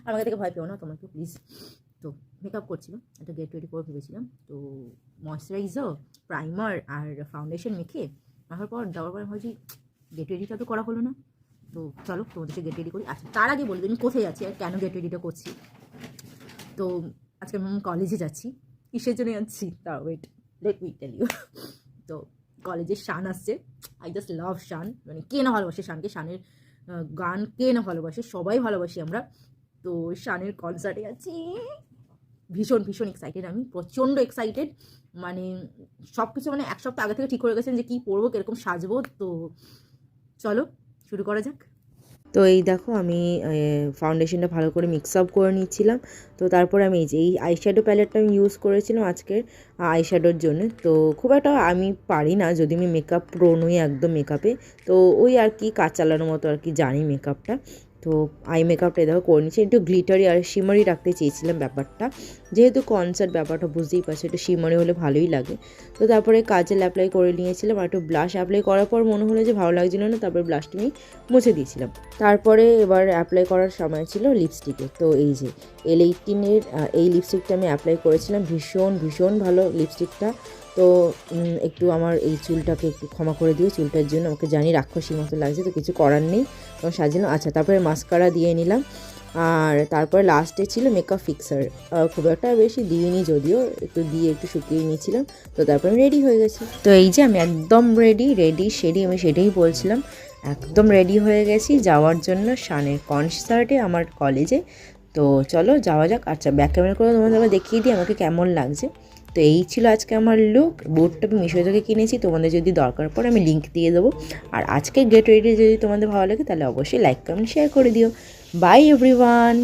আমাকে থেকে ভয় পেও না তোমরা একটু প্লিজ। তো মেকআপ করছিলাম, একটা গেট রেডি করে ভেবেছিলাম। তো ময়শ্চারাইজার, প্রাইমার আর ফাউন্ডেশন মেখে মাখার পর যাওয়ার পরে ভাবছি গেট রেডিটা তো করা হলো না। তো চলো তোমাদের সাথে গেট রেডি করি। আচ্ছা তার আগে বলবে আমি কোথায় যাচ্ছি আর কেন গেট রেডিটা করছি। তো আজকে আমি কলেজে যাচ্ছি। কিসের জন্য যাচ্ছি তা wait let me tell you. তো কলেজে শান আসছে। আই জাস্ট লাভ শান, মানে কে না ভালোবাসে শানকে, শানের গান কে না ভালোবাসে, সবাই ভালোবাসি আমরা। তো শানের কনসার্টে যাচ্ছি, ভীষণ ভীষণ এক্সাইটেড, আমি প্রচণ্ড এক্সাইটেড। মানে সব কিছু মানে এক সপ্তাহ আগে থেকে ঠিক করে গেছেন যে কী পরবো, কীরকম সাজবো। তো চলো শুরু করা যাক। তো এই দেখো আমি ফাউন্ডেশনটা ভালো করে মিক্স আপ করে নিচ্ছিলাম। তো তারপরে আমি এই যে এই আইশ্যাডো প্যালেটটা আমি ইউজ করেছিলাম আজকের আইশ্যাডোর জন্য। তো খুব একটা আমি পারি না, যদি আমি মেকআপ প্রো নই একদম মেকআপে, তো ওই আর কি কাজ চালানোর মতো আর কি জানি মেকআপটা। তো আই মেকআপটা দেখো করে নিচ্ছি, একটু গ্লিটারি আর শিমারি রাখতে চেয়েছিলাম ব্যাপারটা, যেহেতু কনসার্ট ব্যাপারটা বুঝতেই পারছি, একটু শিমারি হলে ভালোই লাগে। তো তারপরে কাজল অ্যাপ্লাই করে নিয়েছিলাম, আর একটু ব্লাশ অ্যাপ্লাই করার পর মনে হলো যে ভালো লাগছিল না, তারপরে ব্লাশটা আমি মুছে দিয়েছিলাম। তারপরে এবার অ্যাপ্লাই করার সময় ছিল লিপস্টিকে। তো এই যে L18-এর এই লিপস্টিকটা আমি অ্যাপ্লাই করেছিলাম, ভীষণ ভীষণ ভালো লিপস্টিকটা। তো একটু আমার এই চুলটাকে একটু ক্ষমা করে দিও, চুলটার জন্য আমাকে জানি রাক্ষসীর মতো লাগছে, তো কিছু করার নেই, তখন সাজিলাম। আচ্ছা তারপরে মাস্কারা দিয়ে নিলাম, আর তারপরে লাস্টে ছিল মেকআপ ফিক্সার, খুব একটা বেশি দিইনি যদিও, একটু দিয়ে একটু শুকিয়ে নিয়েছিলাম। তো তারপরে রেডি হয়ে গেছি। তো এই যে আমি একদম রেডি সেডি, আমি সেটাই বলছিলাম, একদম রেডি হয়ে গেছি যাওয়ার জন্য শানের কনসার্টে আমার কলেজে। তো চলো যাওয়া যাক। আচ্ছা ব্যাক ক্যামেরা করে তোমাদের আবার দেখিয়ে দিই আমাকে কেমন লাগছে। তো এই ছিল আজকে আমার লুক। বুটটা আমি মিশো থেকে কিনেছি, তোমাদের যদি দরকার পড়ে আমি লিঙ্ক দিয়ে দেবো। আর আজকে গেট রেডি যদি তোমাদের ভালো লাগে তাহলে অবশ্যই লাইক কমেন্ট শেয়ার করে দিও। By everyone.